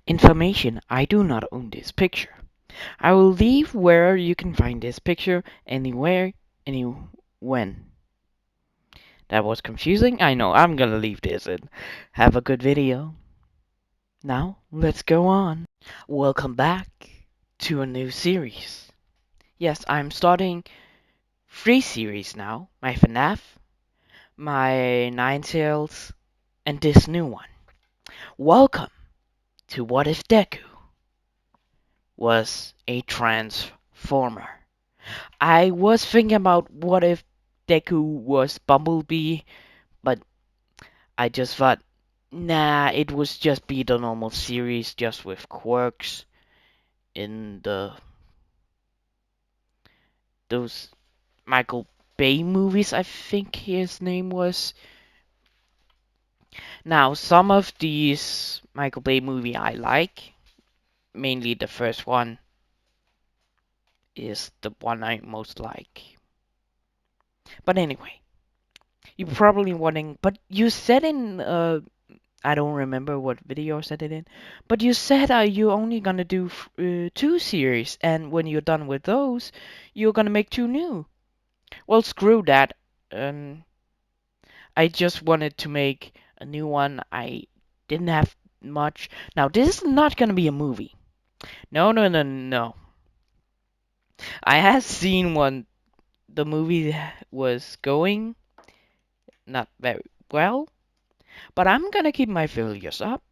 Information: I do not own this picture. I will leave where you can find this picture anywhere, any when. That was confusing. I know. I'm gonna leave this and have a good video. Now, let's go on. Welcome back to a new series. Yes, I'm starting 3 series now. My FNAF, my Ninetales, and this new one. Welcome to What If Deku was a Transformer. I was thinking about what if Deku was Bumblebee, but I just thought, nah, it was just be the normal series, just with quirks in those Michael Bay movies, I think his name was. Now, some of these Michael Bay movie I like, mainly the first one is the one I most like. But anyway, you probably wondering, but you said in I don't remember what video I said it in, but you said you're only gonna do 2 series, and when you're done with those, you're gonna make 2 new. Well, screw that. Um, I just wanted to make a new one. I didn't have much. Now, this is not gonna be a movie. No, no, no, no. I have seen one. The movie was going not very well, but I'm gonna keep my failures up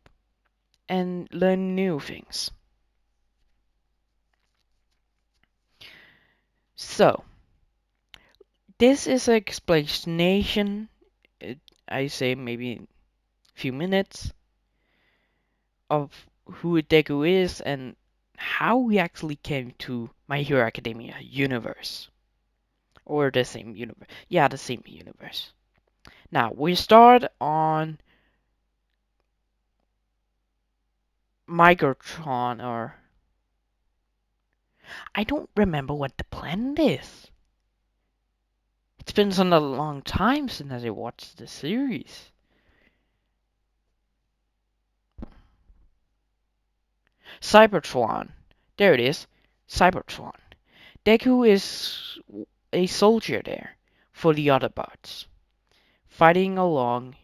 and learn new things. So, this is an explanation, I say maybe a few minutes, of who Deku is and how we actually came to My Hero Academia universe. Or the same universe. Yeah, the same universe. Now, we start on Microtron, or I don't remember what the planet is. It's been such a long time since I watched the series. Cybertron. There it is. Cybertron. Deku is a soldier there for the Autobots, fighting along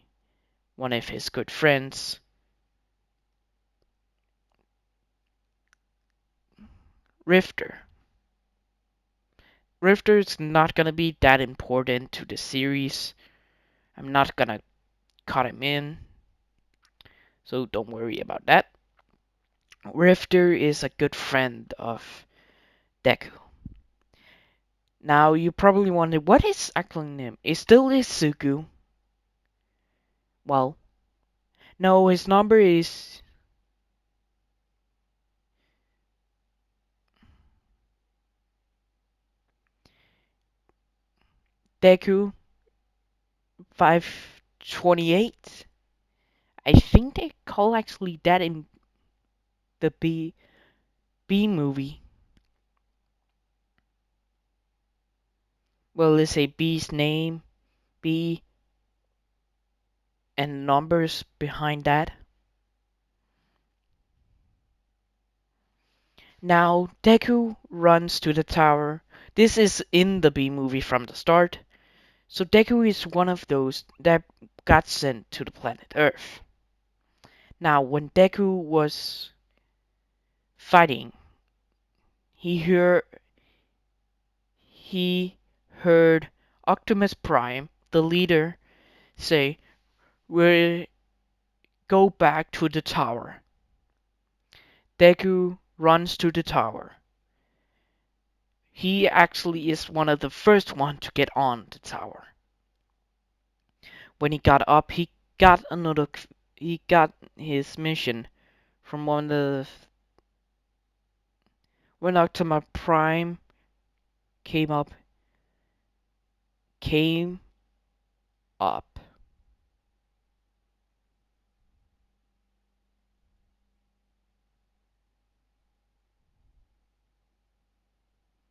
one of his good friends, Rifter. Rifter is not gonna be that important to the series. I'm not gonna cut him in, so don't worry about that. Rifter is a good friend of Deku. Now you probably wonder what his actual name is. Still is Suku. Well, no, his number is Deku 528. I think they call actually that in the B movie. Well, let's say B's name, B, and numbers behind that. Now, Deku runs to the tower. This is in the B movie from the start. So Deku is one of those that got sent to the planet Earth. Now, when Deku was fighting, he heard he heard Optimus Prime, the leader, say, "We go back to the tower." Deku runs to the tower. He actually is one of the first one to get on the tower. When he got up, he got his mission from one of the when Optimus Prime came up came up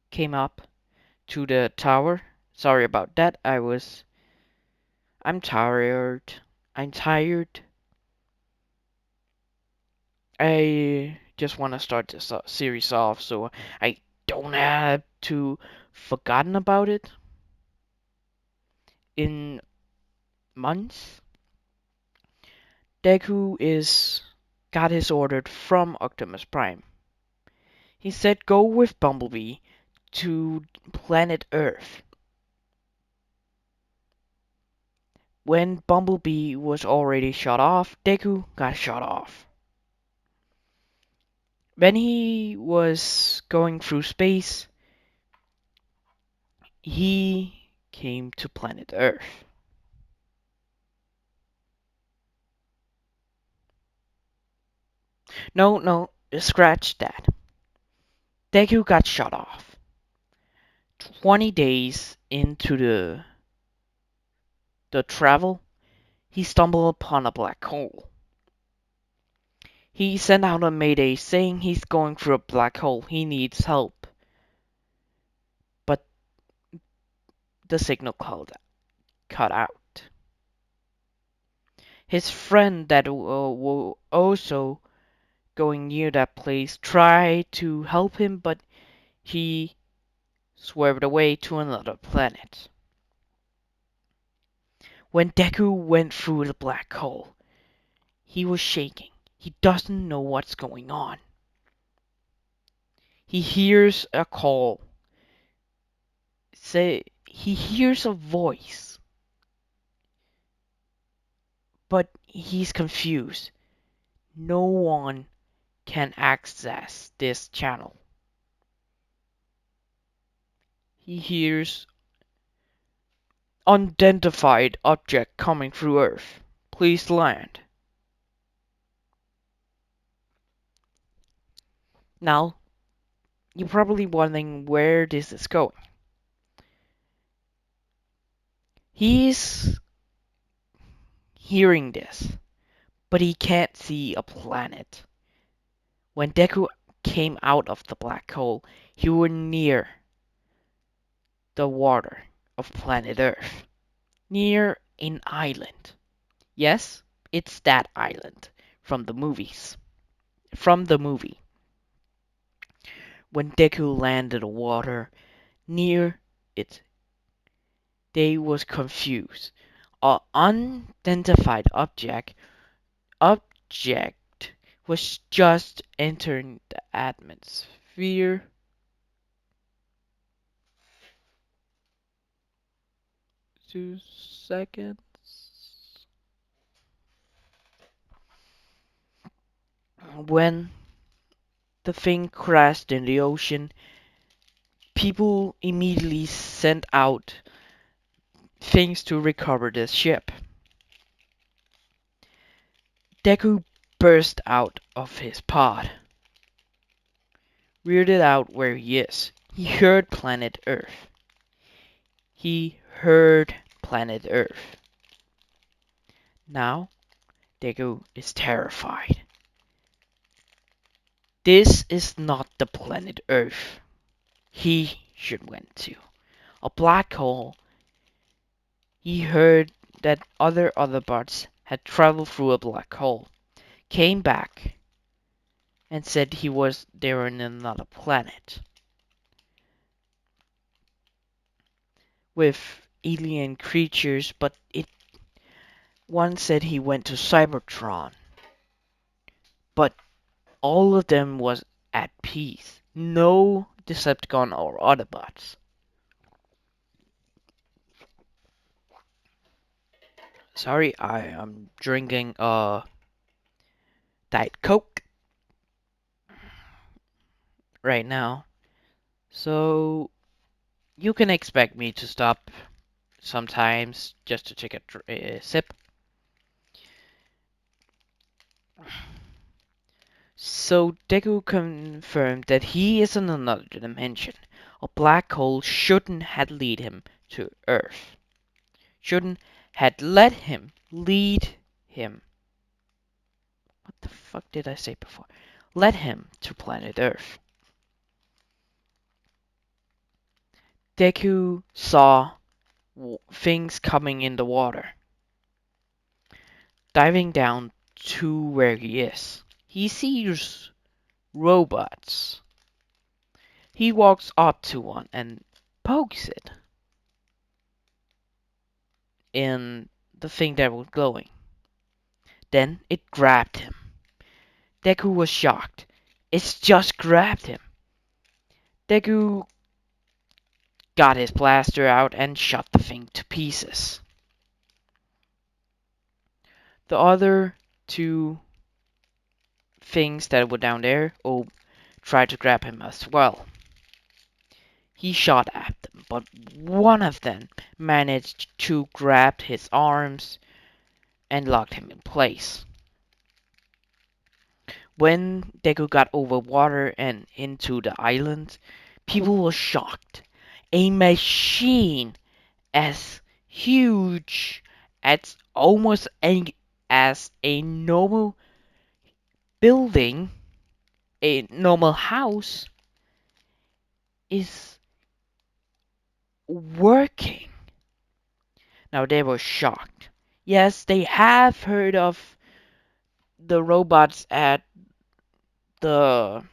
came up to the tower. Sorry about that. I'm tired. I'm tired. I just want to start this series off so I don't have to forgotten about it in months. Deku is got his order from Optimus Prime. He said go with Bumblebee to planet Earth. When Bumblebee was already shot off, Deku got shot off. When he was going through space, he came to planet Earth. No, no, scratch that. Deku got shot off. 20 days into the travel, he stumbled upon a black hole. He sent out a mayday saying he's going through a black hole. He needs help. But the signal cut out. His friend that were also going near that place tried to help him, but he swerved away to another planet. When Deku went through the black hole, he was shaking. He doesn't know what's going on. He hears a call. He hears a voice, but he's confused. No one can access this channel. He hears unidentified object coming through Earth. Please land. Now, you're probably wondering where this is going. He's hearing this, but he can't see a planet. When Deku came out of the black hole, he was near the water of planet Earth, near an island. Yes, it's that island from the movies. From the movie. When Deku landed the water near it, they was confused. A unidentified object was just entering the atmosphere. 2 seconds. When the thing crashed in the ocean, people immediately sent out things to recover the ship. Deku burst out of his pod, weirded out where he is. He heard planet Earth. He heard planet Earth. Now, Deku is terrified. This is not the planet Earth he should went to. A black hole. He heard that other Autobots had traveled through a black hole, came back, and said they were in another planet with alien creatures, but one said he went to Cybertron, but all of them was at peace. No Decepticon or Autobots. Sorry, I am drinking Diet Coke right now. So you can expect me to stop sometimes just to take a sip. So Deku confirmed that he is in another dimension. A black hole shouldn't have led him to Earth. Shouldn't had let him lead him. What the fuck did I say before? Led him to planet Earth. Deku saw things coming in the water, diving down to where he is. he sees robots. He walks up to one and pokes it in the thing that was glowing. Then it grabbed him. Deku was shocked. It's just grabbed him. Deku got his blaster out and shot the thing to pieces. The other two things that were down there tried to grab him as well. He shot at them, but one of them managed to grab his arms and locked him in place. When Deku got over water and into the island, people were shocked. A machine as huge as almost as a normal building, a normal house, is working. Now they were shocked. Yes, they have heard of the robots at the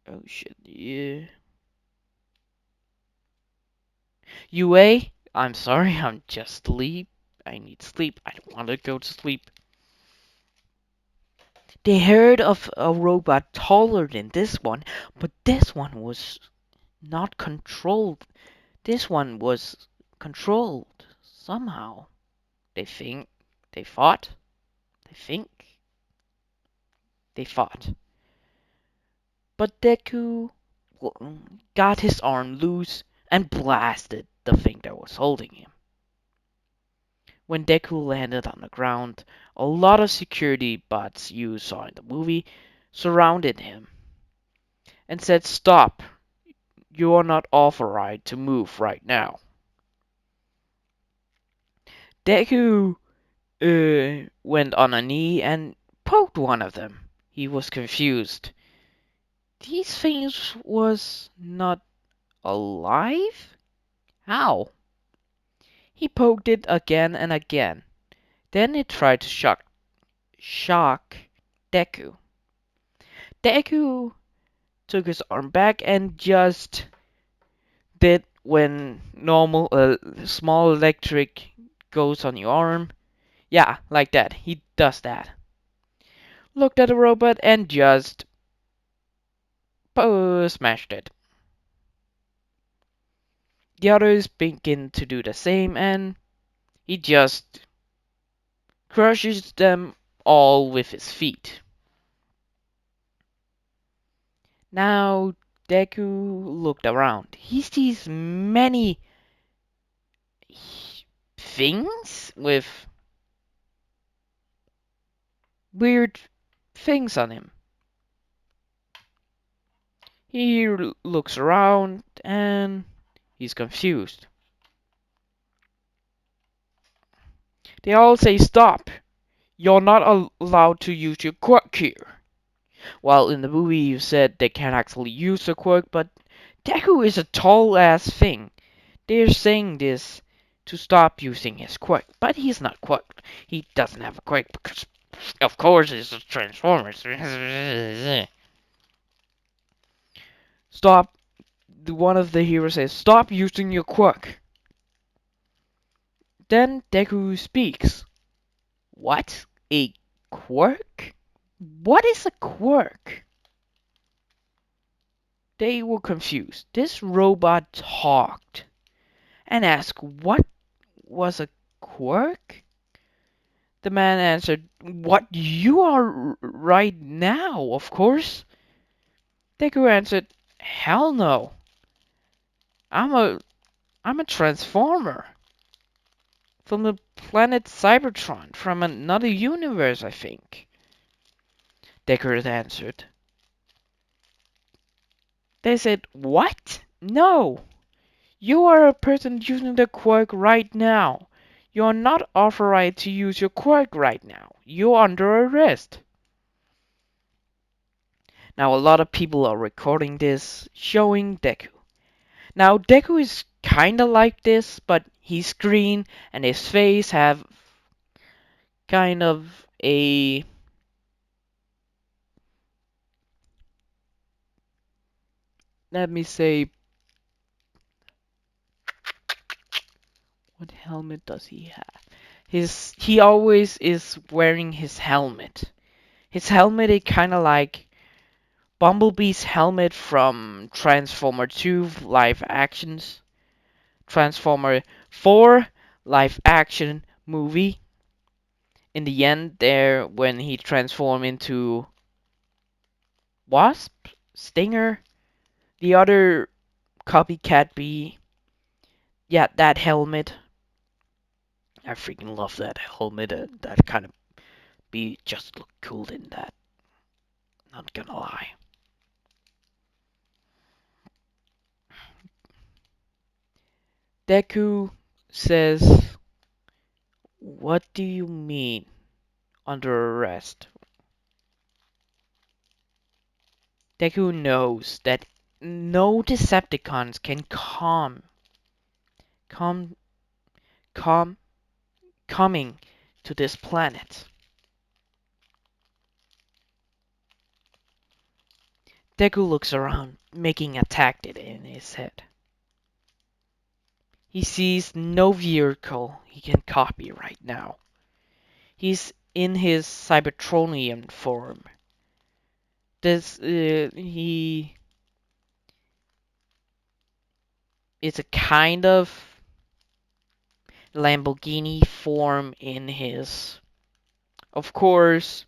oh shit, yeah. UA? I'm sorry, I'm just asleep. I need sleep. I don't want to go to sleep. They heard of a robot taller than this one, but this one was not controlled. This one was controlled somehow. They think they fought. They think they fought. But Deku got his arm loose and blasted the thing that was holding him. When Deku landed on the ground, a lot of security bots you saw in the movie surrounded him and said, "Stop, you are not authorized to move right now." Deku went on a knee and poked one of them. He was confused. These things was not alive? How? He poked it again and again. Then it tried to shock Deku. Deku took his arm back and just did when normal small electric goes on your arm. Yeah, like that. He does that. Looked at the robot and just smashed it. The others begin to do the same and he just crushes them all with his feet. Now Deku looked around. He sees many things with weird things on him. He looks around and he's confused. They all say, "Stop! You're not allowed to use your quirk here." While in the movie you said they can't actually use a quirk, but Deku is a tall ass thing. They're saying this to stop using his quirk, but he's not quirked. He doesn't have a quirk because, of course, it's a Transformers. Stop. One of the heroes says, "Stop using your quirk." Then Deku speaks. What? A quirk? What is a quirk? They were confused. This robot talked and asked what was a quirk? The man answered, "What you are right now, of course." Deku answered, "Hell no. I'm a I'm a transformer from the planet Cybertron, from another universe, I think." Deku answered. They said, "What? No. You are a person using the quirk right now. You are not authorized to use your quirk right now. You're under arrest." Now a lot of people are recording this, showing Deku. Now Deku is kinda like this, but he's green and his face have kind of a let me say, what helmet does he have? He always is wearing his helmet. His helmet is kind of like Bumblebee's helmet from Transformer 2 live actions, Transformer 4 live action movie. In the end, there when he transformed into Wasp, Stinger, the other copycat bee. Yeah, that helmet. I freaking love that helmet. That kind of bee just looked cool in that. Not gonna lie. Deku says, "What do you mean under arrest?" Deku knows that no Decepticons can come, come, coming to this planet. Deku looks around, making a tactic in his head. He sees no vehicle he can copy right now. He's in his Cybertronian form. He is a kind of Lamborghini form in his, of course,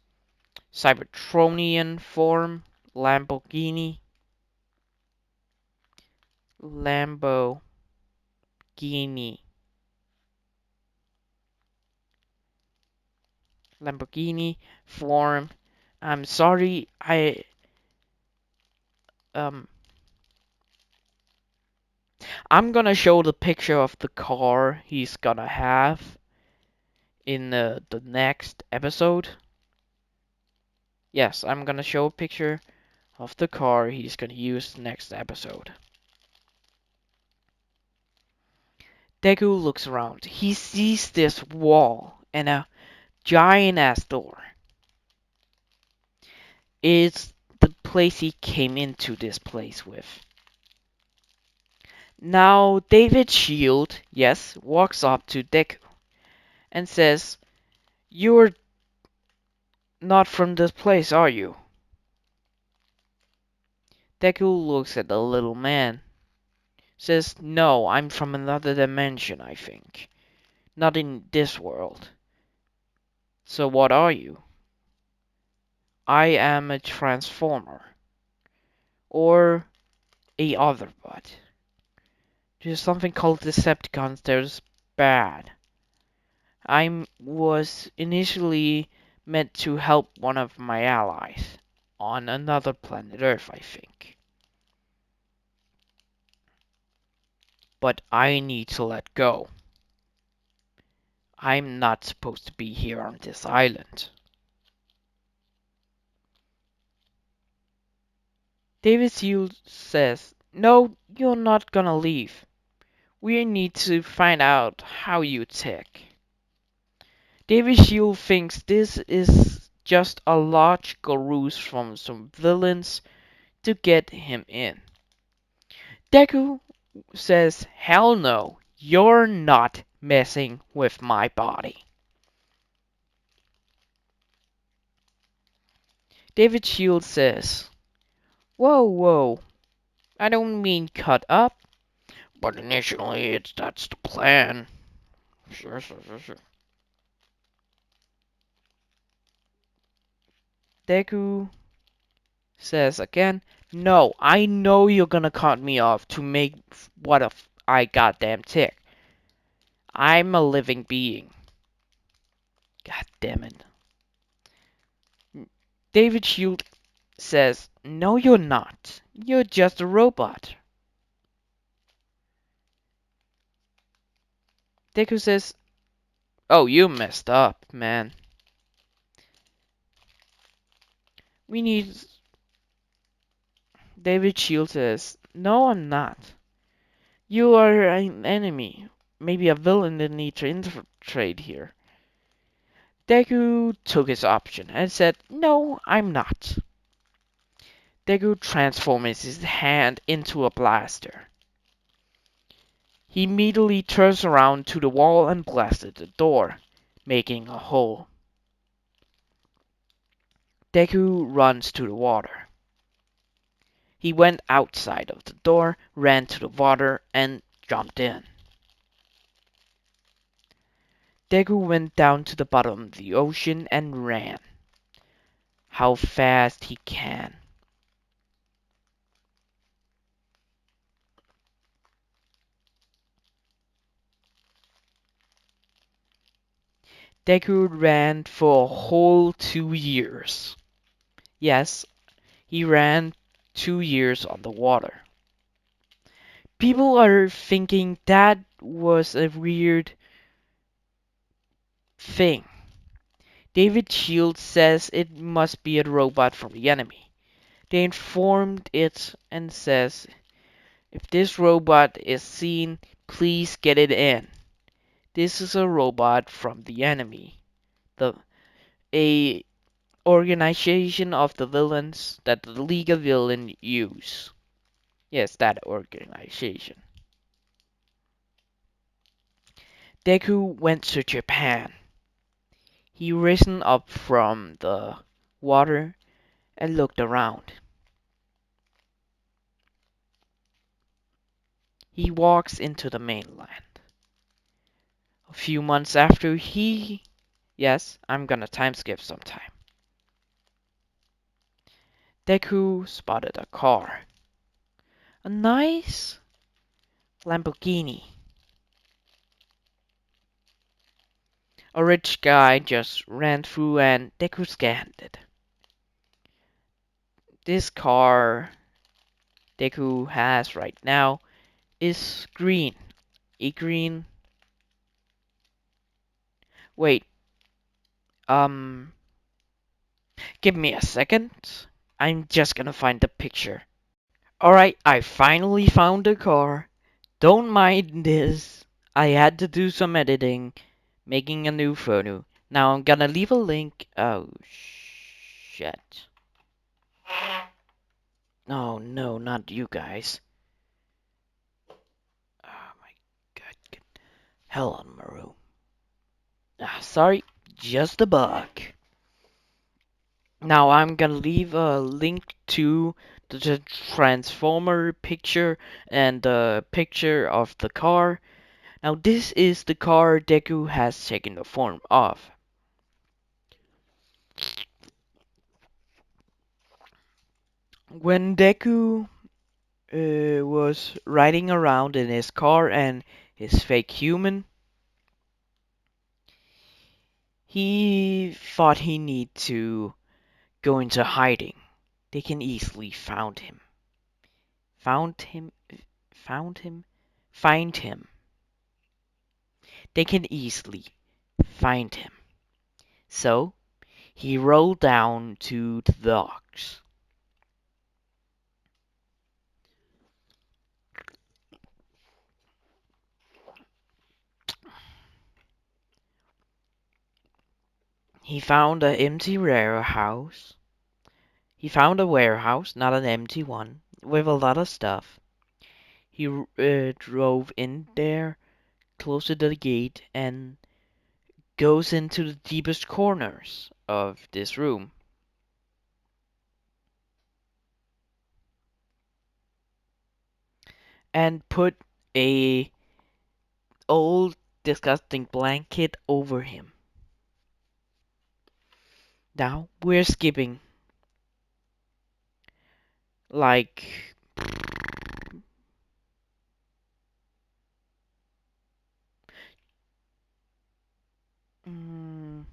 Cybertronian form. Lamborghini. Lamborghini. Lamborghini form. I'm sorry, um I'm gonna show the picture of the car he's gonna have in the next episode. Yes, I'm gonna show a picture of the car he's gonna use next episode. Deku looks around. He sees this wall and a giant ass door. It's the place he came into this place with. Now David Shield, yes, walks up to Deku and says, "You're not from this place, are you?" Deku looks at the little man. Says, "No, I'm from another dimension, I think. Not in this world." "So what are you?" "I am a transformer. Or a other bot. There's something called decepticons that's bad. I was initially meant to help one of my allies. On another planet Earth, I think. But I need to let go. I'm not supposed to be here on this island." David Shield says, "No, you're not gonna leave. We need to find out how you tick." David Shield thinks this is just a logical ruse from some villains to get him in. Deku says, "Hell no, you're not messing with my body." David Shield says, "Whoa, whoa, I don't mean cut up, but initially that's the plan." Sure, sure, sure, sure. Deku says again, "No, I know you're gonna cut me off to make what if I goddamn tick. I'm a living being." God damn it. David Shield says, "No, you're not. You're just a robot." Deku says, "Oh, you messed up, man. We need..." David Shield says, "No, I'm not. You are an enemy. Maybe a villain that needs to infiltrate here." Deku took his option and said, "No, I'm not." Deku transforms his hand into a blaster. He immediately turns around to the wall and blasts the door, making a hole. Deku runs to the water. He went outside of the door, ran to the water, and jumped in. Deku went down to the bottom of the ocean and ran. How fast he can. Deku ran for a whole 2 years. Yes, he ran 2 years on the water. People are thinking that was a weird thing. David Shield says it must be a robot from the enemy. They informed it and says, if this robot is seen, please get it in. This is a robot from the enemy. The a organization of the villains that the League of Villains use. Yes, that organization. Deku went to Japan. He risen up from the water and looked around. He walks into the mainland. A few months after yes, I'm gonna time skip sometime. Deku spotted a car. A nice Lamborghini. A rich guy just ran through and Deku scanned it. This car Deku has right now is green. A green. Wait, um, give me a second. I'm just gonna find the picture. Alright, I finally found the car. Don't mind this. I had to do some editing, making a new photo. Now I'm gonna leave a link. Oh, shit. Oh no, not you guys. Oh my god. Hell on Maru. Sorry, just a bug. Now I'm gonna leave a link to the transformer picture and the picture of the car. Now this is the car Deku has taken the form of. When Deku was riding around in his car and his fake human, he thought he need to go into hiding. They can easily found him. Found him. Found him. Find him. They can easily find him. So he rolled down to the docks. He found an empty warehouse. He found a warehouse, not an empty one, with a lot of stuff. He drove in there, closed the gate, and goes into the deepest corners of this room. And put a old disgusting blanket over him. Now we're skipping like mm,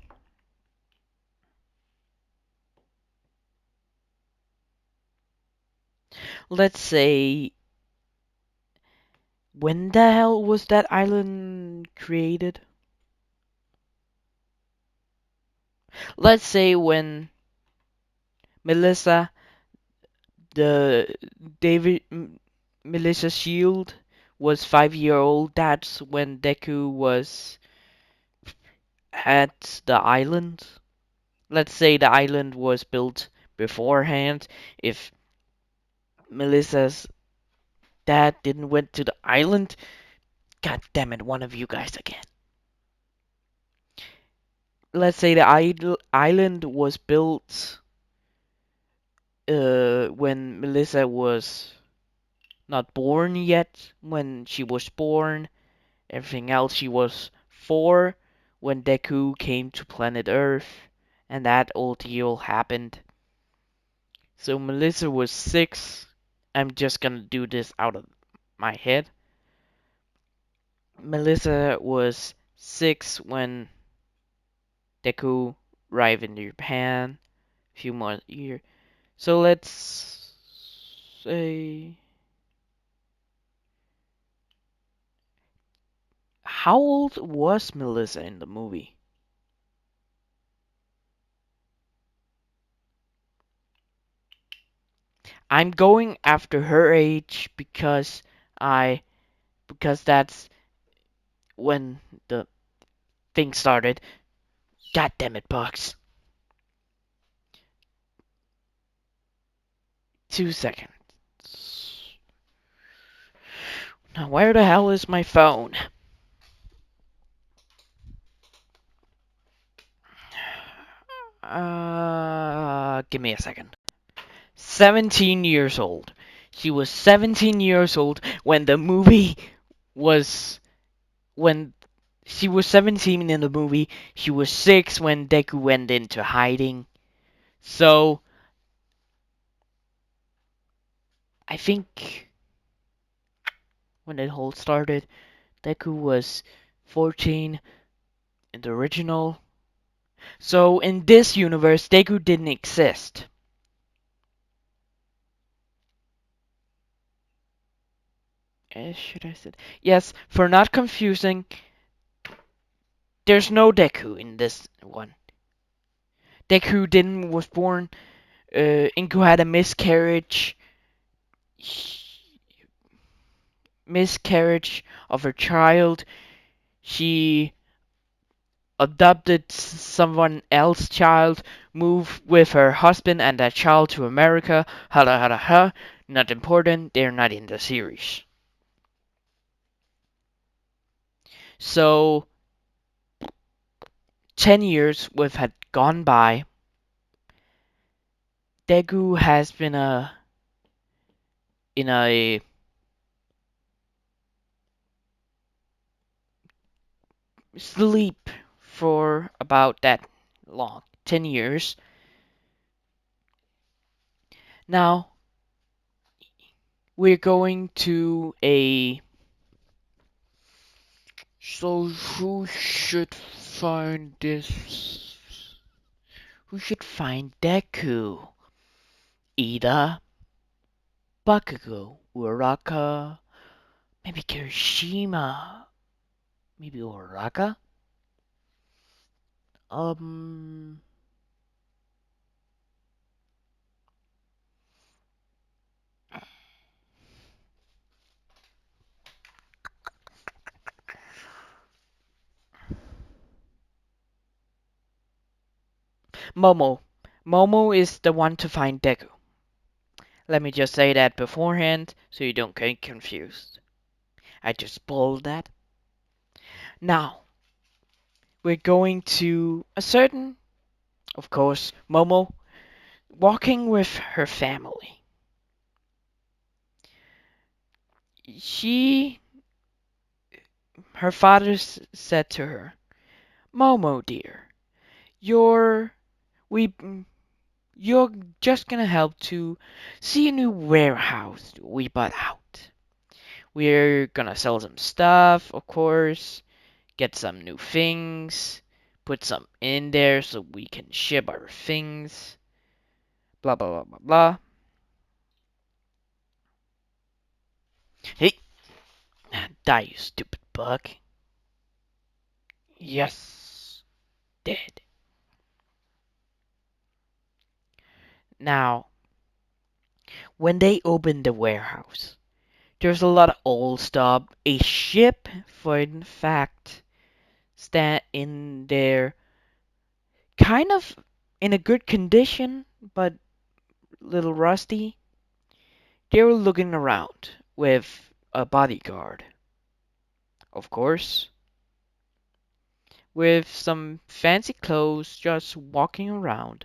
let's say, when the hell was that island created? Let's say when Melissa, the David Melissa Shield was 5 year old. That's when Deku was at the island. Let's say the island was built beforehand. If Melissa's dad didn't went to the island. God damn it, one of you guys again. Let's say the island was built when Melissa was not born yet. When she was born, everything else she was 4 when Deku came to planet Earth, and that ordeal happened. So Melissa was 6. I'm just gonna do this out of my head. Melissa was 6 when Deku arrived in Japan. A few more years. So let's say, how old was Melissa in the movie? I'm going after her age I because that's when the thing started. God damn it, Bugs. 2 seconds. Now where the hell is my phone? Give me a second. 17 years old. She was 17 years old when the movie was when she was 17 in the movie. She was 6 when Deku went into hiding. So I think when it all started, Deku was 14 in the original. So in this universe, Deku didn't exist. Should I say? Yes, for not confusing, there's no Deku in this one. Deku didn't was born. Inko had a miscarriage of her child. She adopted someone else's child, moved with her husband and that child to America. Hada hada ha. Not important. They're not in the series. So 10 years would have gone by. Deku has been in a sleep for about that long, 10 years. Now we're going to a. So who should find this? Who should find Deku? Ida, Bakugo, Uraka, maybe Kirishima, maybe Uraka? Um, Momo. Momo is the one to find Deku. Let me just say that beforehand so you don't get confused. I just spoiled that. Now, we're going to a certain, of course, Momo walking with her family. She, her father said to her, Momo dear, you're, we, you're just gonna help to see a new warehouse we bought out. We're gonna sell some stuff, of course, get some new things, put some in there so we can ship our things, blah blah blah blah blah. Hey, die you stupid bug. Yes, dead. Now, when they opened the warehouse, there's a lot of old stuff. A ship, for in fact, stand in there, kind of in a good condition, but little rusty. They were looking around with a bodyguard, of course, with some fancy clothes just walking around.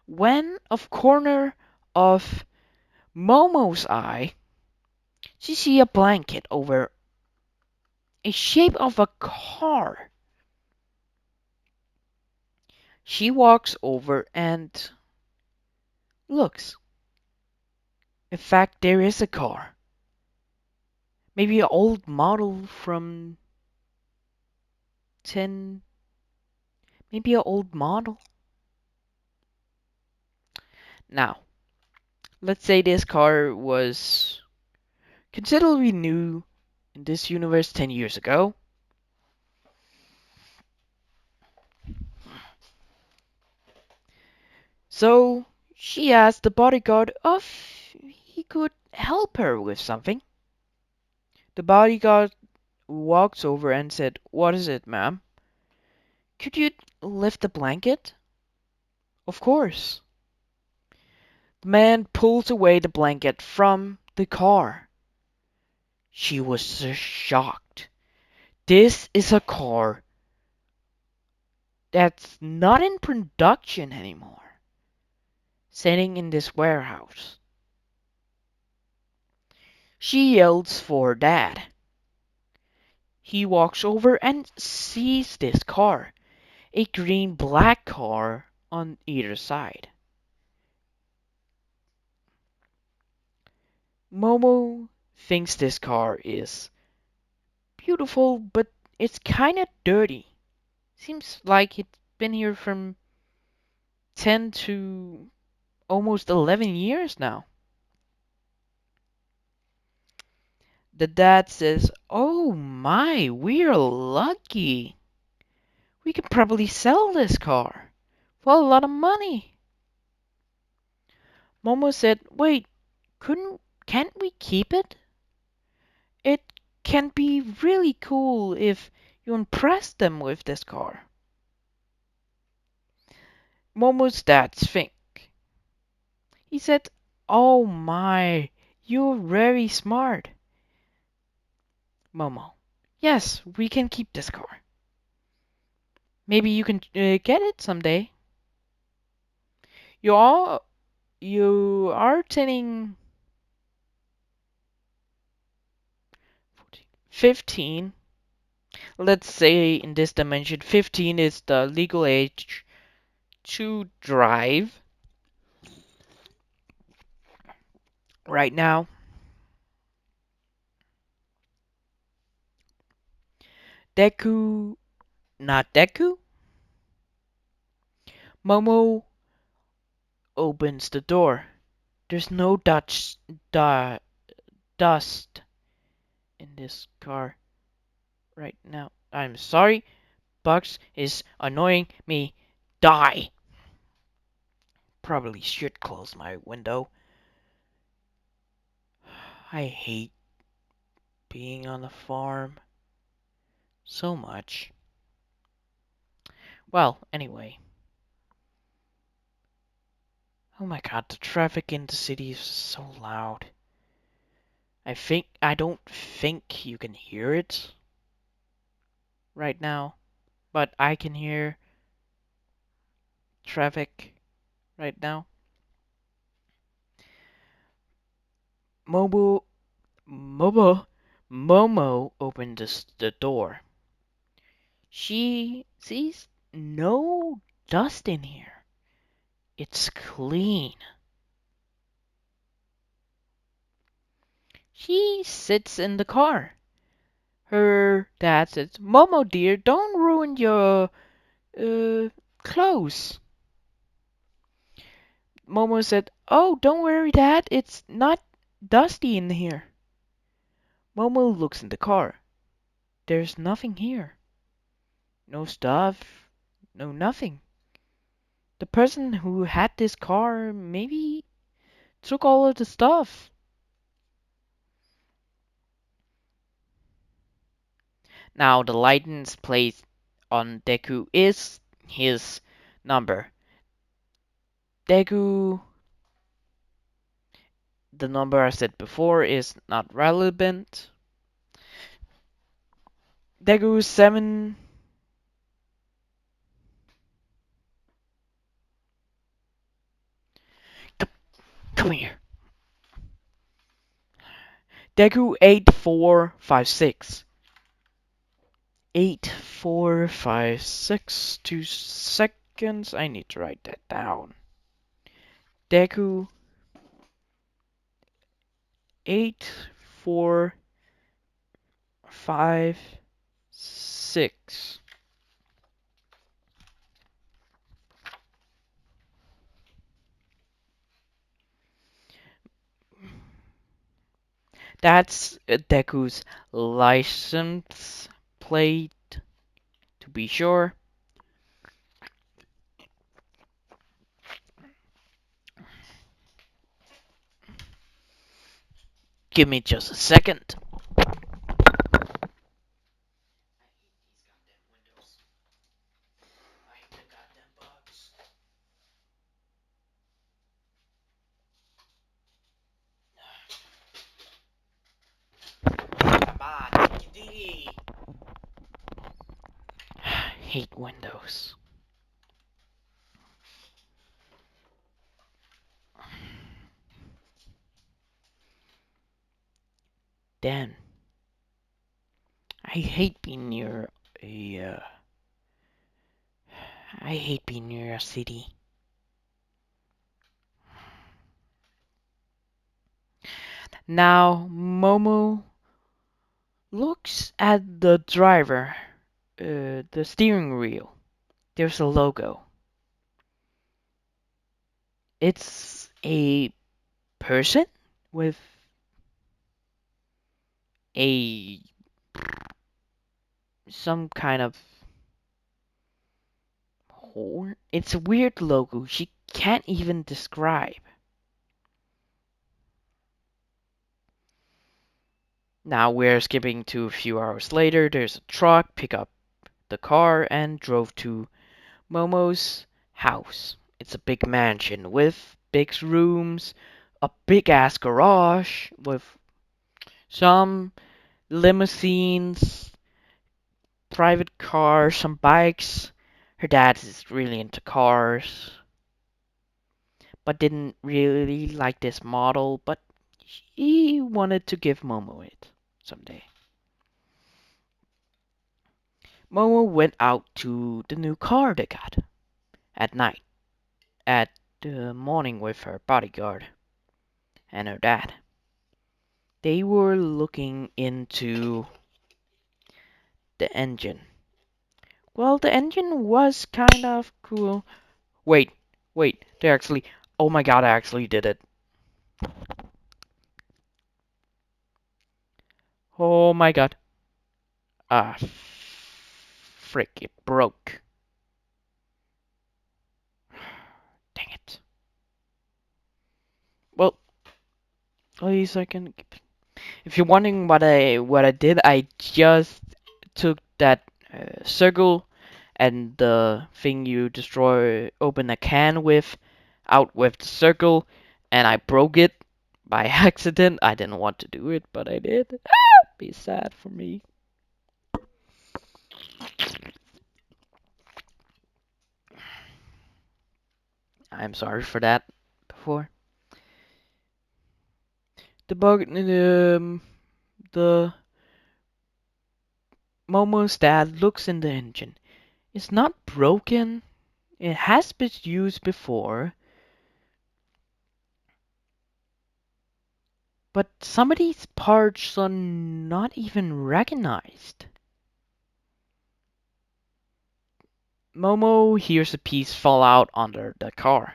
When, of corner of Momo's eye, she see a blanket over a shape of a car. She walks over and looks. In fact, there is a car. Maybe an old model from 10, maybe an old model. Now, let's say this car was considerably new in this universe 10 years ago. So she asked the bodyguard if he could help her with something. The bodyguard walks over and said, "What is it, ma'am? Could you lift the blanket?" "Of course." The man pulls away the blanket from the car. She was so shocked. This is a car that's not in production anymore, sitting in this warehouse. She yells for Dad. He walks over and sees this car, a green black car on either side. Momo thinks this car is beautiful, but it's kinda dirty. Seems like it's been here from 10 to almost 11 years now. The dad says, "Oh my, we're lucky. We could probably sell this car for a lot of money." Momo said, "Wait, can't we keep it? It can be really cool if you impress them with this car." Momo's dad think. He said, "Oh my, you're very smart." Momo, "Yes, we can keep this car. Maybe you can get it someday. You all, you are turning 15. Let's say in this dimension, 15 is the legal age to drive right now. Deku, not Deku. Momo opens the door. There's no dust in this car right now. I'm sorry, Bugs is annoying me. Die. Probably should close my window. I hate being on the farm so much. Well, anyway. Oh my god, the traffic in the city is so loud. I don't think you can hear it right now, but I can hear traffic right now. Momo, Momo, Momo opens the door. She sees no dust in here. It's clean. She sits in the car. Her dad says, "Momo dear, don't ruin your uh, clothes." Momo said, "Oh, don't worry, Dad. It's not dusty in here." Momo looks in the car. There's nothing here. No stuff. No nothing. The person who had this car maybe took all of the stuff. Now the license plate on Deku is his number. Deku the number I said before is not relevant. Deku 7. Come here. Deku 8456. 8456. 2 seconds. I need to write that down. Deku 8456. That's Deku's license plate, to be sure. Give me just a second. Hate Windows. Damn. I hate being near a. I hate being near a city. Now, Momo looks at the driver, the steering wheel. There's a logo. It's a person with a some kind of horn. It's a weird logo she can't even describe. Now we're skipping to a few hours later. There's a truck pick up the car and drove to Momo's house. It's a big mansion with big rooms, a big ass garage with some limousines, private cars, some bikes. Her dad is really into cars, but didn't really like this model, but he wanted to give Momo it someday. Momo went out to the new car they got at night, at the morning with her bodyguard and her dad. They were looking into the engine. Well, the engine was kind of cool. Wait, they actually. Oh my god, I actually did it. Oh my god. Ah, frick, it broke. Dang it. Well, at least I can. If you're wondering what I did, I just took that circle and the thing you destroy, open a can with, out with the circle, and I broke it by accident. I didn't want to do it, but I did. Be sad for me. I'm sorry for that before. The Momo's dad looks in the engine. It's not broken. It has been used before, but some of these parts are not even recognized. Momo hears a piece fall out under the car.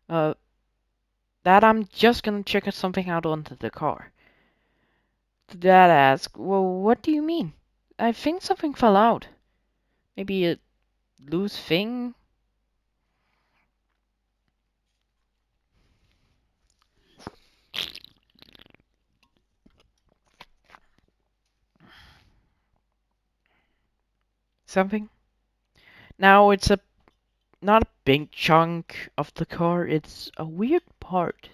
Uh, that I'm just gonna check something out onto the car. The dad asks, well, what do you mean? I think something fell out. Maybe a loose thing? Something? Now it's a not a big chunk of the car, it's a weird part.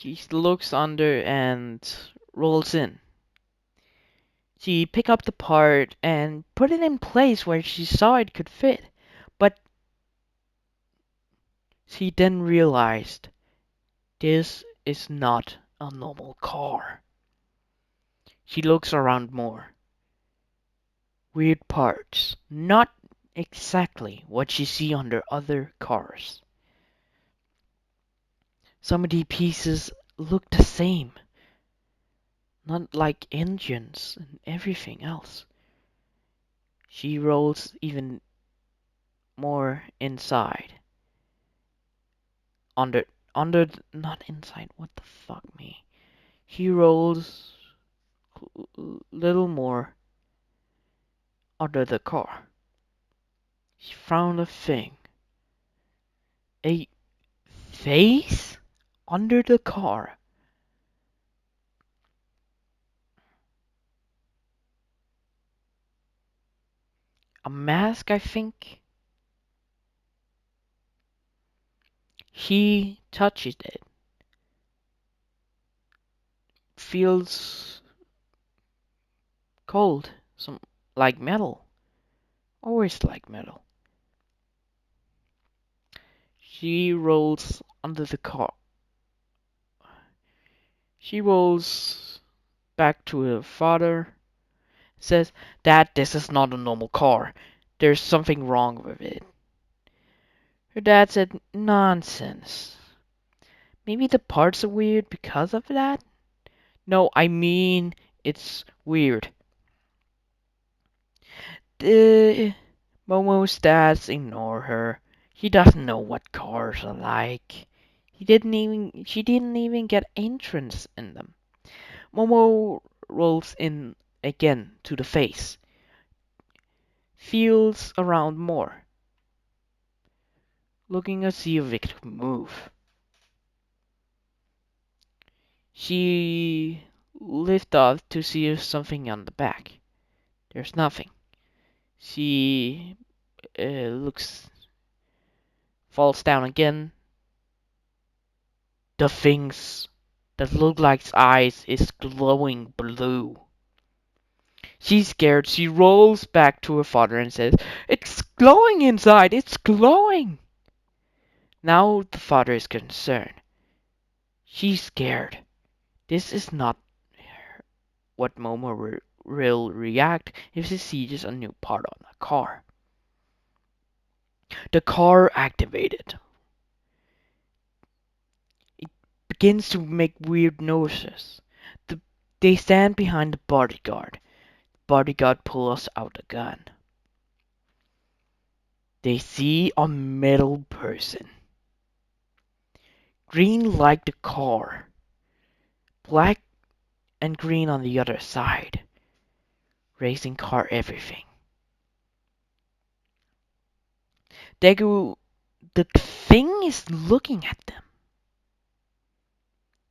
She looks under and rolls in. She picked up the part and put it in place where she saw it could fit. But she then realized this is not a normal car. She looks around more. Weird parts. Not exactly what she see under other cars. Some of the pieces look the same. Not like engines and everything else. She rolls even more inside. Under, not inside, what the fuck me. She rolls little more under the car. She found a thing. A face under the car. A mask, I think. She touches it. Feels cold. Some like metal. Always like metal. She rolls under the car. She rolls back to her father. Says, "Dad, this is not a normal car. There's something wrong with it." Her dad said, "Nonsense. Maybe the parts are weird because of that?" "No, I mean, it's weird." The Momo's dads ignore her. He doesn't know what cars are like. She didn't even get entrance in them. Momo rolls in again to the face. Feels around more. Looking to see if it could move. She lifts up to see if something on the back. There's nothing. She falls down again. The things that look like eyes is glowing blue. She's scared. She rolls back to her father and says, "It's glowing inside. It's glowing." Now the father is concerned. She's scared. This is not what Momo will react if she sees a new part on a car. The car activated. It begins to make weird noises. They stand behind the bodyguard. Bodyguard pulls out a gun. They see a metal person. Green like the car. Black and green on the other side. Racing car everything. Deku, the thing is looking at them.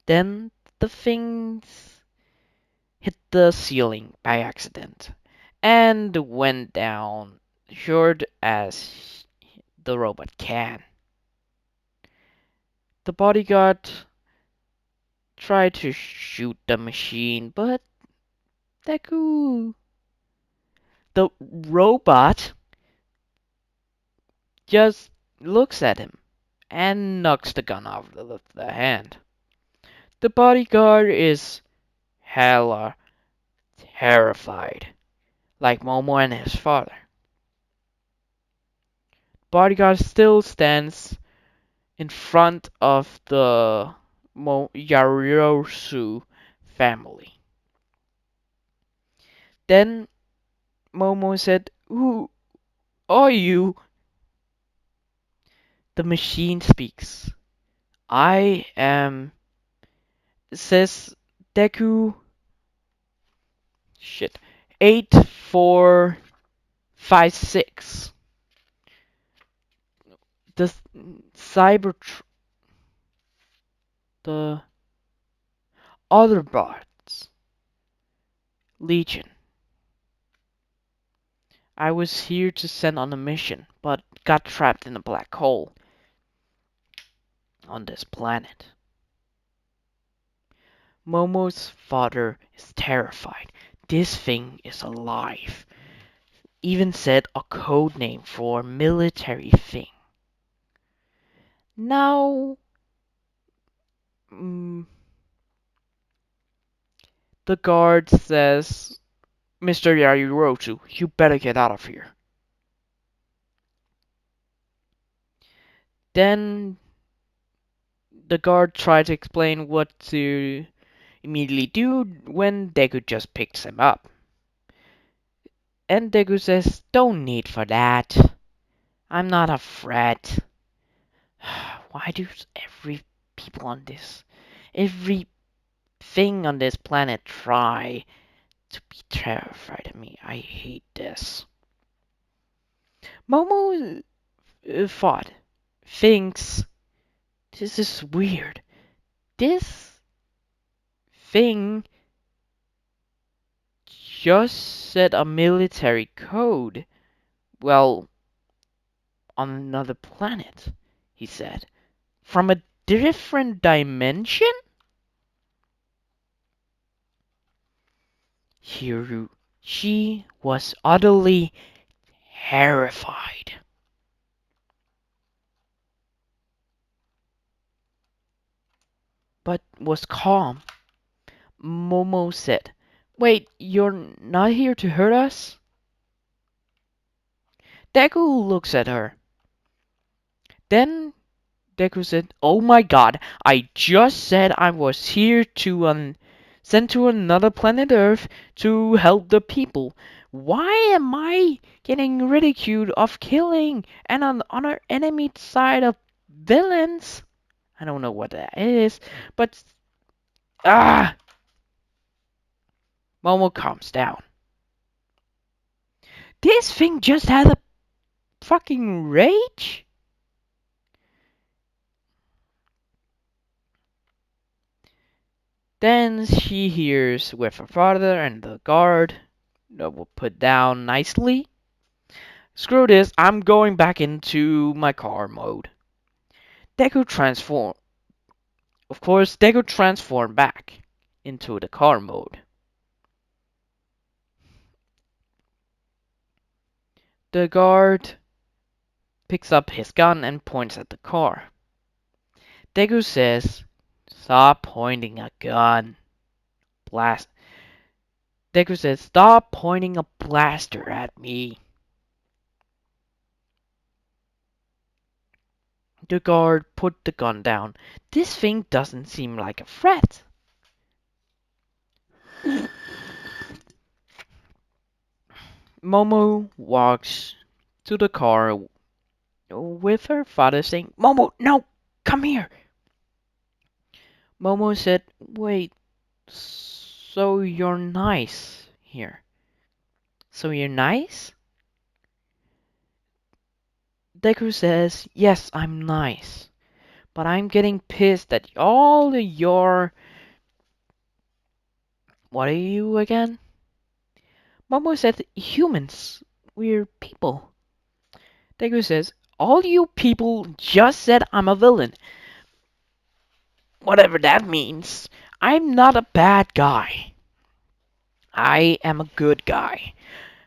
Then the things hit the ceiling by accident and went down short as the robot can. The bodyguard tried to shoot the machine, but Deku, the robot, just looks at him and knocks the gun out of the hand. The bodyguard is hella terrified, like Momo and his father. Bodyguard still stands in front of the Yarosu family. Then Momo said, "Who are you?" The machine speaks. "I am," says Deku. Shit. 8456. The cyber. The other bots. Legion. "I was here to send on a mission, but got trapped in a black hole on this planet." Momo's father is terrified. This thing is alive. Even said a code name for military thing. Now, mm, the guard says, Mr. Yarurotu, you better get out of here. Then the guard tried to explain what to immediately do when Deku just picks him up. And Deku says, don't need for that. I'm not a threat. Why do every people on this, every thing on this planet try to be terrified of me? I hate this. Momo thought, thinks, this is weird. This thing just said a military code. Well, on another planet, he said. From a different dimension? Hiru, she was utterly terrified. But was calm. Momo said, wait, you're not here to hurt us? Deku looks at her. Then Deku said, oh my god, I just said I was here to sent to another planet Earth to help the people. Why am I getting ridiculed of killing and on our enemy side of villains? I don't know what that is, but ah, Momo calms down. This thing just had a fucking rage? Then she hears with her father and the guard that will put down nicely. Screw this, I'm going back into my car mode. Deku transform. Of course, Deku transform back into the car mode. The guard picks up his gun and points at the car. Deku says, stop pointing a gun. Blast. Deku says, stop pointing a blaster at me. The guard put the gun down. This thing doesn't seem like a threat. Momo walks to the car with her father saying, Momo, no, come here. Momo said, wait, so you're nice here. So you're nice? Deku says, yes, I'm nice. But I'm getting pissed at all your... What are you again? Momo said, humans. We're people. Deku says, all you people just said I'm a villain. Whatever that means. I'm not a bad guy. I am a good guy.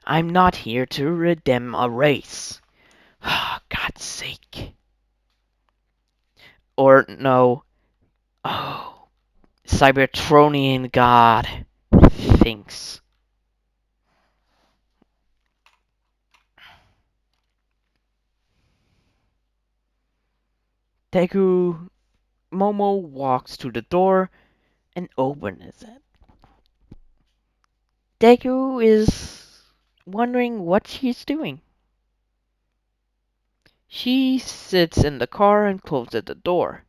I'm not here to redeem a race. God's sake. Or no. Oh, Cybertronian God thinks. Deku Momo walks to the door and opens it. Deku is wondering what she's doing. She sits in the car and closes the door.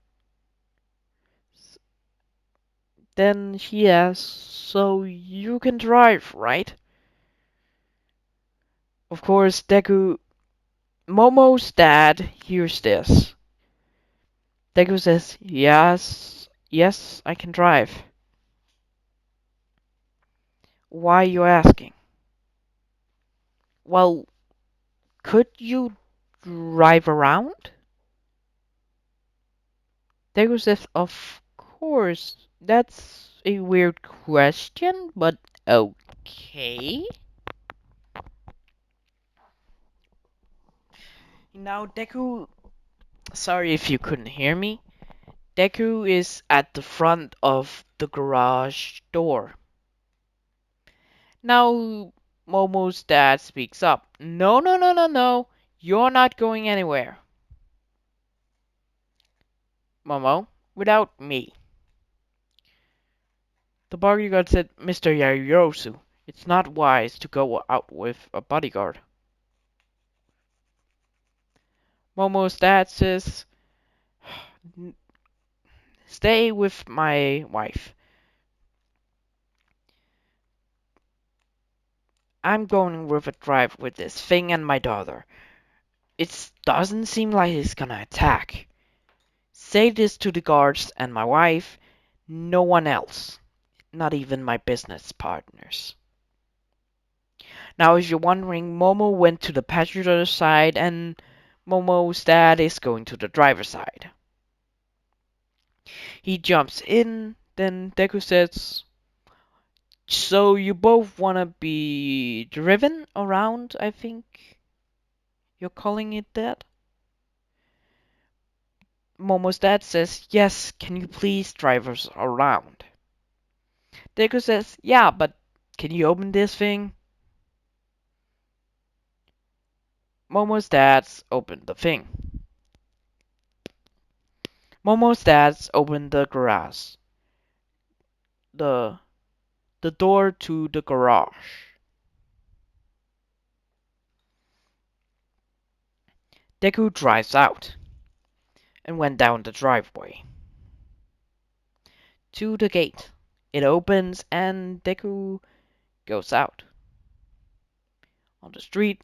Then she asks, so you can drive, right? Of course, Momo's dad hears this. Deku says, yes, I can drive. Why you asking? Well, could you drive around? Deku says, of course, that's a weird question, but okay. Now, Deku, sorry if you couldn't hear me. Deku is at the front of the garage door. Now, Momo's dad speaks up. No, no, no, no, no. You're not going anywhere. Momo, without me. The bodyguard said, Mr. Yaoyorozu, it's not wise to go out with a bodyguard. Momo's dad says, stay with my wife. I'm going with a drive with this thing and my daughter. It doesn't seem like he's gonna attack. Say this to the guards and my wife, no one else, not even my business partners. Now, if you're wondering, Momo went to the passenger side and Momo's dad is going to the driver's side. He jumps in, then Deku says, so you both wanna be driven around, I think you're calling it that? Momo's dad says, yes, can you please drive us around? Deku says, yeah, but can you open this thing? Momo's dad's opened the thing. Momo's dad's opened the garage. The the door to the garage. Deku drives out and went down the driveway to the gate. It opens and Deku goes out on the street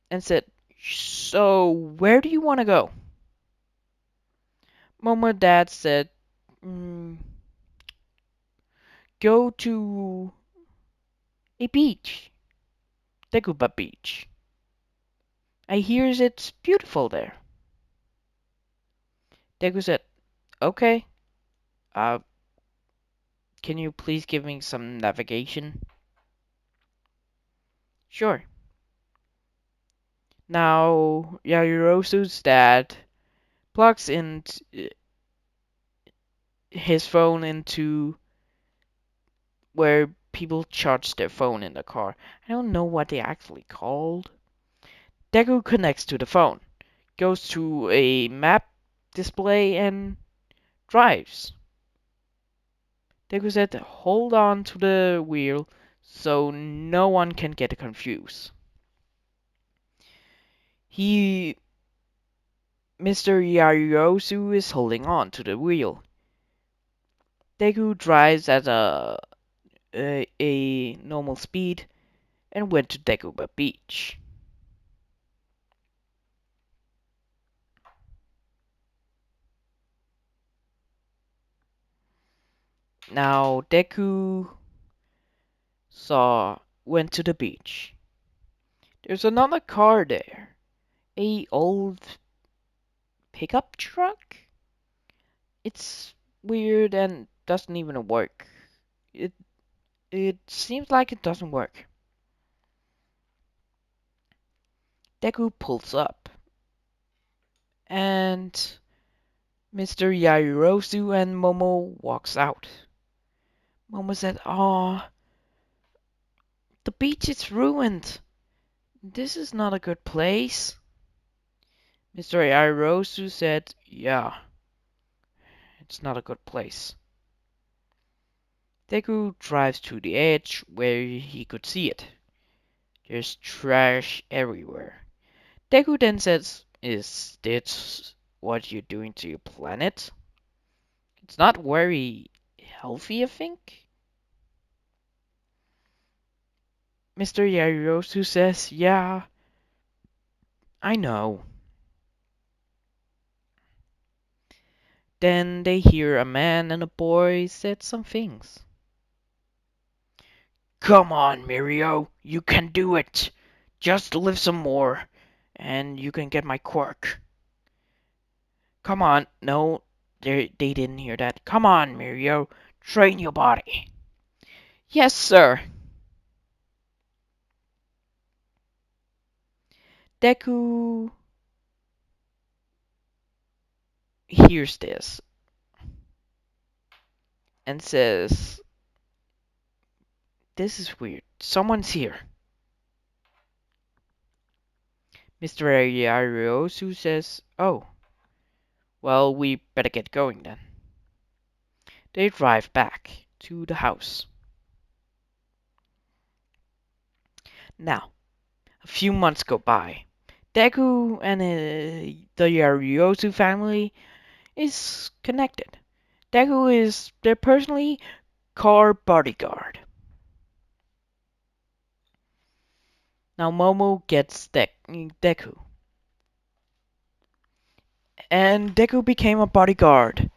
and said, so where do you want to go? Momo dad said, go to a beach, Deguba Beach. I hears it's beautiful there. Deku said, okay, uh, can you please give me some navigation? Sure. Now, Yaoyorozu's dad plugs in his phone into where people charge their phone in the car. I don't know what they actually called. Deku connects to the phone, goes to a map display and drives. Deku said, hold on to the wheel so no one can get confused. Mr. Yaoyorozu is holding on to the wheel. Deku drives at a normal speed and went to Deguba Beach. Now Deku went to the beach. There's another car there. A old pickup truck? It's weird and doesn't even work. It it seems like it doesn't work. Deku pulls up and Mr. Yaoyorozu and Momo walks out. Momo said, "Aw, the beach is ruined. This is not a good place." Mr. Yaoyorozu said, "Yeah, it's not a good place." Deku drives to the edge where he could see it. There's trash everywhere. Deku then says, is this what you're doing to your planet? It's not very healthy, I think. Mr. Yaoyorozu says, yeah, I know. Then they hear a man and a boy said some things. Come on, Mirio, you can do it. Just live some more, and you can get my quirk. Come on, no, They didn't hear that. Come on, Mirio, train your body. Yes, sir. Deku hears this and says, "This is weird. Someone's here." Mr. Ariosu says, "Oh, well, we better get going then." They drive back to the house. Now, a few months go by. Deku and the Ariosu family is connected. Deku is their personally car bodyguard. Now Momo gets Deku, and Deku became a bodyguard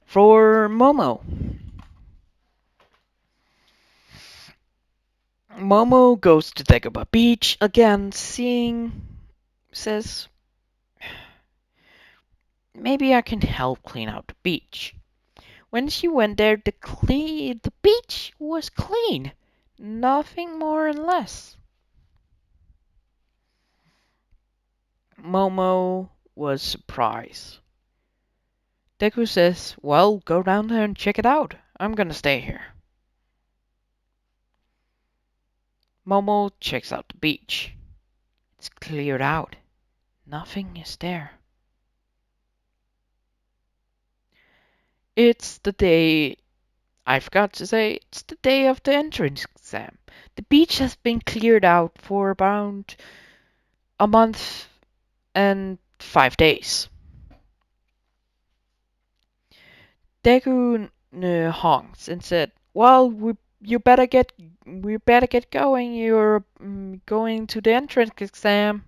for Momo. Momo goes to Dagobah Beach again, says, maybe I can help clean out the beach. When she went there, the beach was clean. Nothing more and less. Momo was surprised. Deku says, well, go down there and check it out. I'm gonna stay here. Momo checks out the beach. It's cleared out. Nothing is there. It's the day, I forgot to say, it's the day of the entrance exam. The beach has been cleared out for about a month and 5 days. Deku honks and said, "Well, we better get going. You're going to the entrance exam."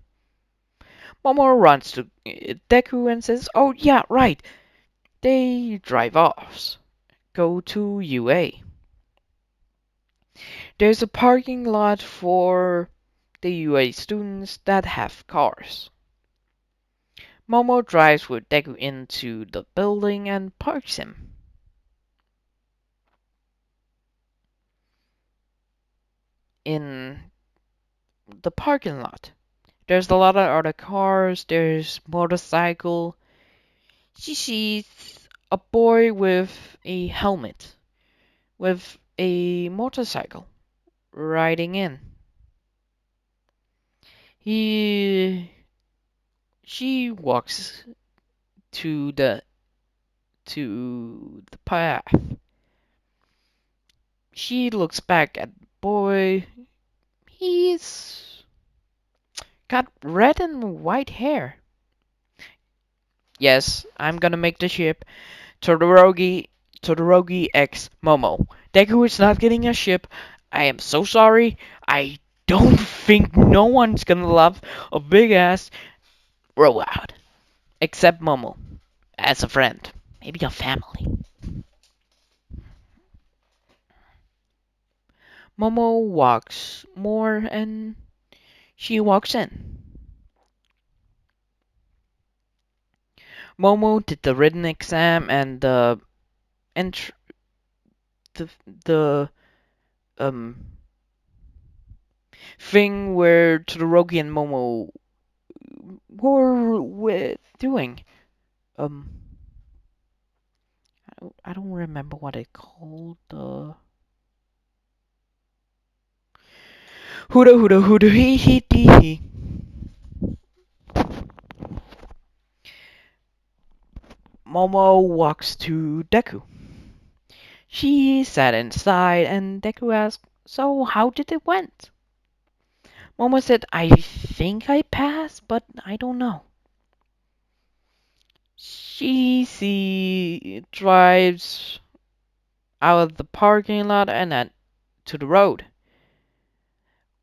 Momo runs to Deku and says, "Oh yeah, right." They drive off, go to UA. There's a parking lot for the UA students that have cars. Momo drives with Deku into the building and parks him. In the parking lot, there's a lot of other cars, there's motorcycle. She sees a boy with a helmet, with a motorcycle, riding in. He She walks to the path. She looks back at the boy. He's got red and white hair. Yes, I'm gonna make the ship Todorogi X Momo. Deku is not getting a ship. I am so sorry. I don't think no one's gonna love a big ass robot except Momo as a friend, maybe a family. Momo walks more and she walks in. Momo did the written exam and ent- the the um thing where Todoroki and Momo were doing. Um, I don't remember what it called. Huda huda huda hee hee dee hee. Momo walks to Deku. She sat inside and Deku asked, "So how did it went?" Momo said, "I think I passed, but I don't know." She drives out of the parking lot and then to the road.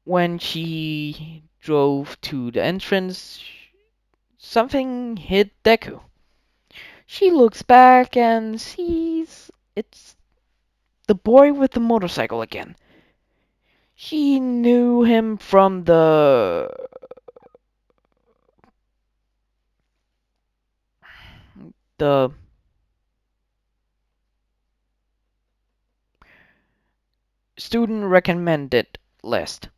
When she drove to the entrance, something hit Deku. She looks back and sees it's the boy with the motorcycle again. She knew him from the student recommended list.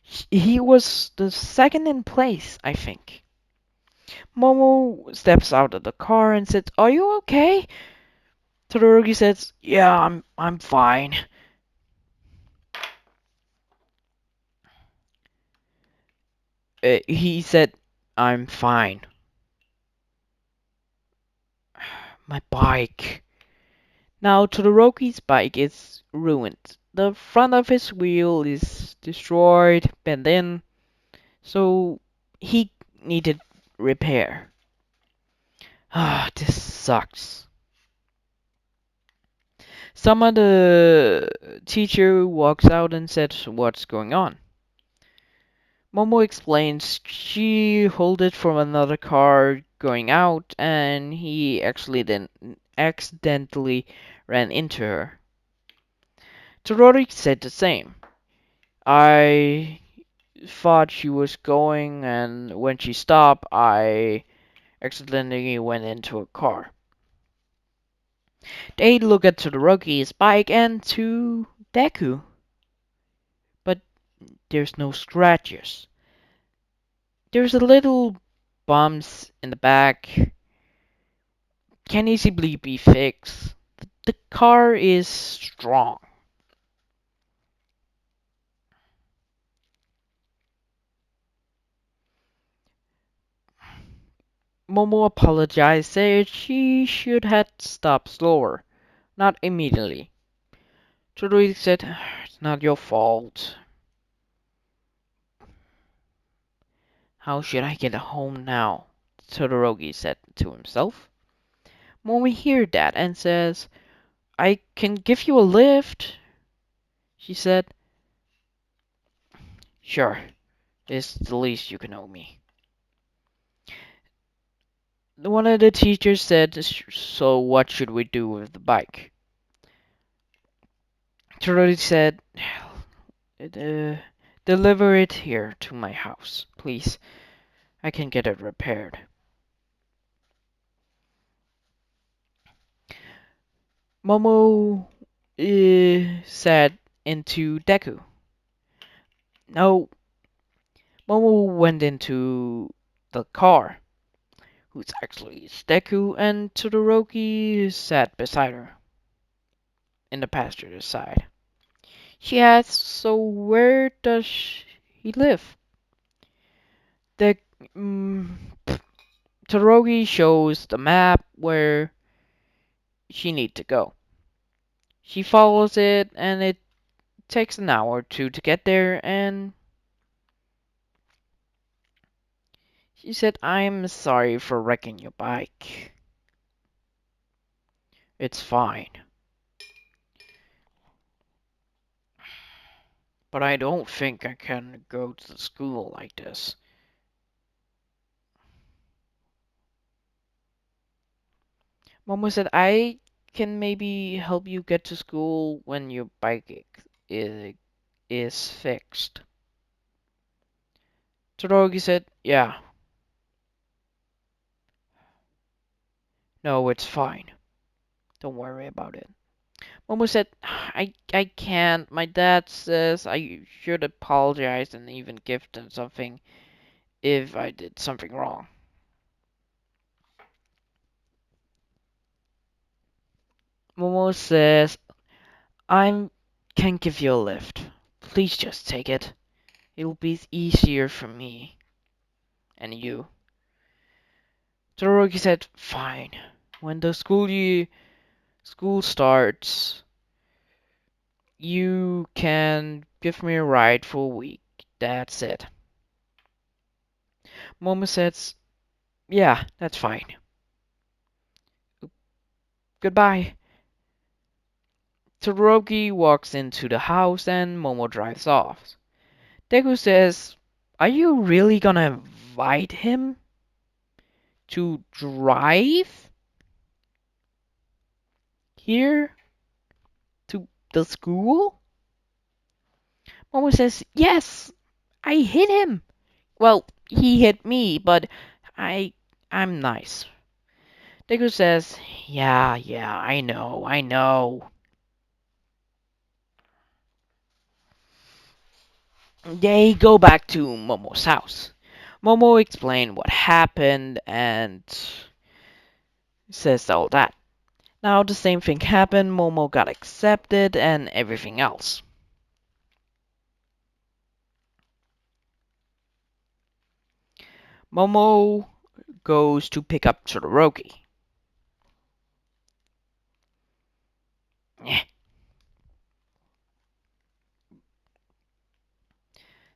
He was the second in place, I think. Momo steps out of the car and says, "Are you okay?" Todoroki says, "Yeah, I'm fine." He said, "I'm fine." My bike. Now Todoroki's bike is ruined. The front of his wheel is destroyed, bent in, so he needed repair. Ah, this sucks. Some of the teacher walks out and says, "What's going on?" Momo explains she hold it from another car going out and he actually then accidentally ran into her. Todoroki said the same. "I thought she was going and when she stopped I accidentally went into a car." They look at Todoroki's bike and to Deku, but there's no scratches. There's a little bumps in the back, can easily be fixed. The car is strong. Momo apologized, said she should have stopped slower, not immediately. Todoroki said, "It's not your fault." "How should I get home now?" Todoroki said to himself. Momo hears that and says, "I can give you a lift." She said, "Sure, it's the least you can owe me." One of the teachers said, "So what should we do with the bike?" Todoroki said, uh, "Deliver it here to my house, please. I can get it repaired." Momo said into Deku. No, Momo went into the car, who's actually Deku, and Todoroki sat beside her in the passenger side. She asked, "So where does he live?" The mm, Todoroki shows the map where she needs to go. She follows it, and it takes an hour or two to get there, and she said, "I'm sorry for wrecking your bike." "It's fine, but I don't think I can go to the school like this." Momo said, "I can maybe help you get to school when your bike is fixed." Todoroki said, "Yeah, no, it's fine. Don't worry about it." Momo said, I can't. My dad says I should apologize and even give them something if I did something wrong." Momo says, "I can give you a lift. Please just take it. It'll be easier for me and you." Todoroki said, "Fine. When the school starts, you can give me a ride for a week. That's it." Momo says, "Yeah, that's fine. Goodbye." Todoroki walks into the house and Momo drives off. Deku says, "Are you really gonna invite him to drive here to the school?" Momo says, "Yes, I hit him. Well, he hit me, but I I'm nice." Deku says, "Yeah, I know, I know." They go back to Momo's house. Momo explained what happened and says all that. Now the same thing happened, Momo got accepted and everything else. Momo goes to pick up Todoroki.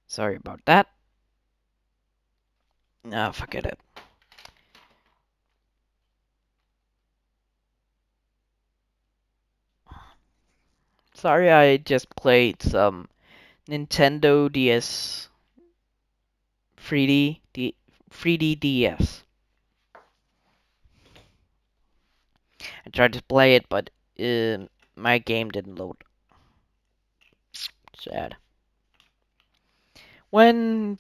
Sorry about that. No, forget it. Sorry, I just played some Nintendo DS 3D DS. I tried to play it, but my game didn't load. Sad. When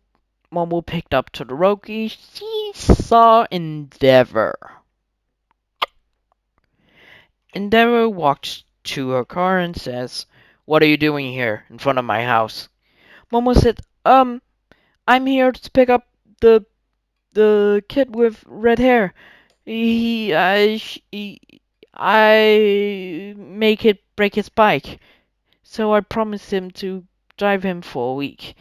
Momo picked up Todoroki, she saw Endeavor. Endeavor walks to her car and says, "What are you doing here in front of my house?" Momo said, I'm here to pick up the kid with red hair. I make it break his bike, so I promised him to drive him for a week."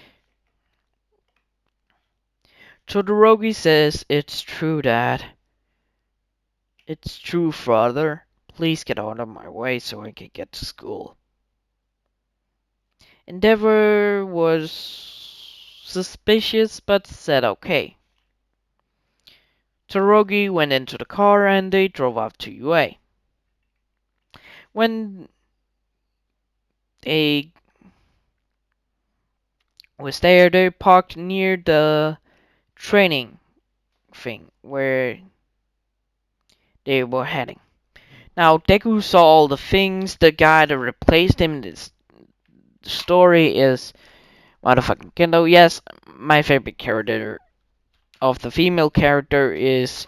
Todoroki says, "It's true, Dad. It's true, father. Please get out of my way so I can get to school." Endeavor was suspicious but said okay. Todoroki went into the car and they drove off to UA. When they was there, they parked near the training thing where they were heading. Now, Deku saw all the things. The guy that replaced him in this story is motherfucking Kendo. Yes, my favorite character of the female character is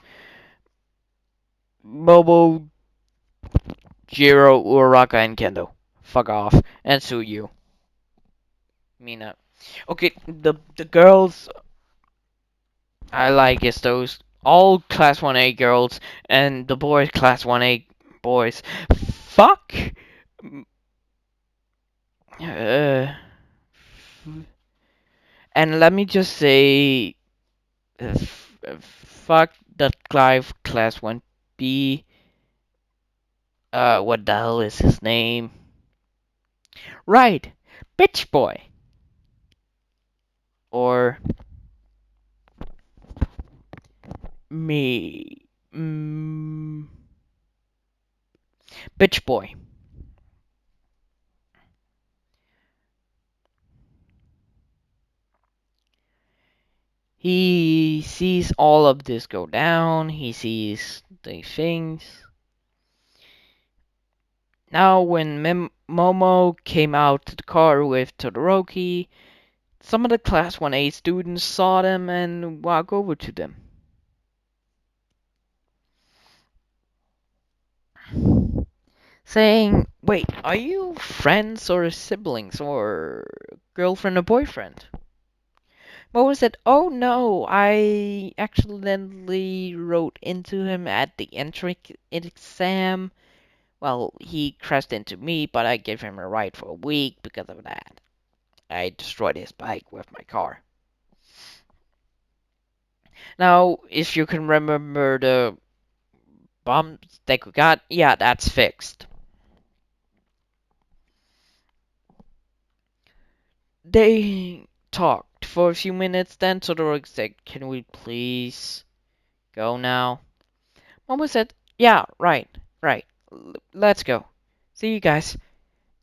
Momo, Jiro, Uraraka, and Kendo. Fuck off. And Suyu. Mina. Okay, the girls I like is those all class 1A girls and the boys class 1A boys. Fuck. Uh, and let me just say, fuck that guy class 1B. What the hell is his name? Right, bitch boy. Or me. Bitch boy. He sees all of this go down. He sees the things. Now, when Momo came out to the car with Todoroki, some of the Class 1A students saw them and walked over to them. Saying, "Wait, are you friends or siblings or girlfriend or boyfriend?" Momo said, "Oh no, I accidentally wrote into him at the entrance exam. Well, he crashed into me, but I gave him a ride for a week because of that. I destroyed his bike with my car." Now, if you can remember the bombs that we got, yeah, that's fixed. They talked for a few minutes, then Todoroki said, "Can we please go now?" Momo said, "Yeah, right. Let's go. See you guys."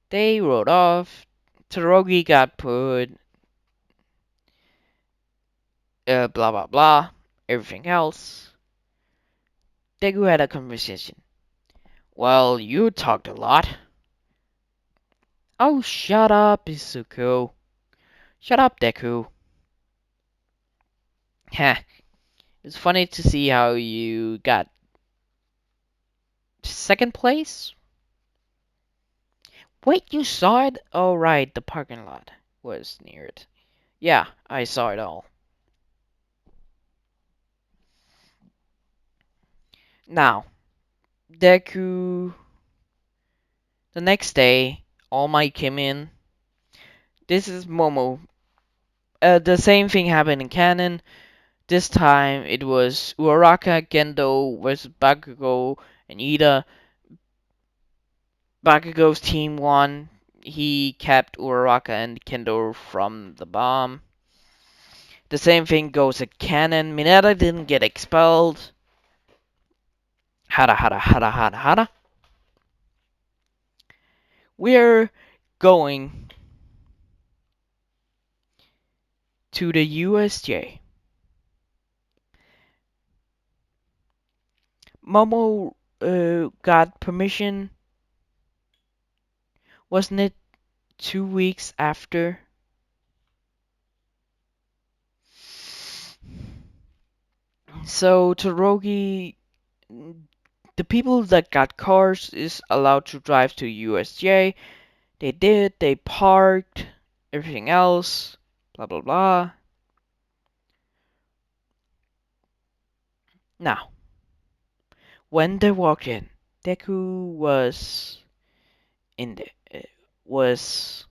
They rode off. Todoroki got put, blah blah blah, everything else. Deku had a conversation. "Well, you talked a lot." "Oh, shut up, Izuku. Shut up, Deku." Heh. It's funny to see how you got second place. Wait, you saw it? Oh, right, the parking lot was near it. Yeah, I saw it all. Now, Deku, the next day, All Might came in. This is Momo. The same thing happened in canon. This time it was Uraraka, Gendo versus Bakugo and Ida. Bakugo's team won. He kept Uraraka and Kendo from the bomb. The same thing goes at canon. Mineta didn't get expelled. Hada hada hada hada hada. We're going to the USJ. Momo got permission, wasn't it 2 weeks after? So Todoroki, the people that got cars is allowed to drive to USJ. They did, they parked, everything else, blah blah blah. Now, when they walked in, Deku in the was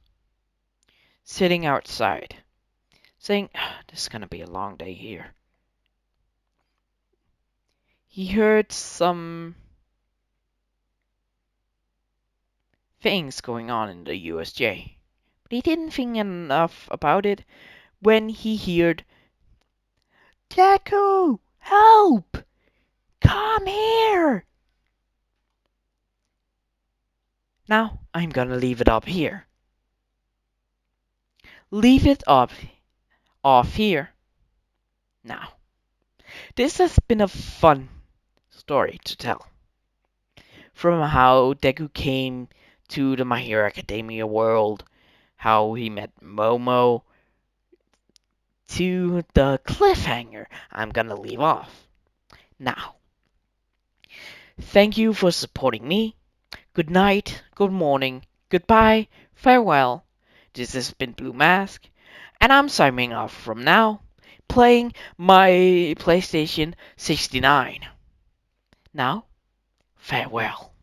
sitting outside, saying, "This is gonna be a long day here." He heard some things going on in the USJ, but he didn't think enough about it when he heard, "Deku, help! Come here!" Now I'm gonna leave it up here. Leave it up off here. Now, this has been a fun story to tell. From how Deku came to the My Hero Academia world, how he met Momo, to the cliffhanger I'm gonna leave off. Now, thank you for supporting me. Good night, good morning, goodbye, farewell. This has been Blue Mask, and I'm signing off from now, playing my PlayStation 69. Now, farewell.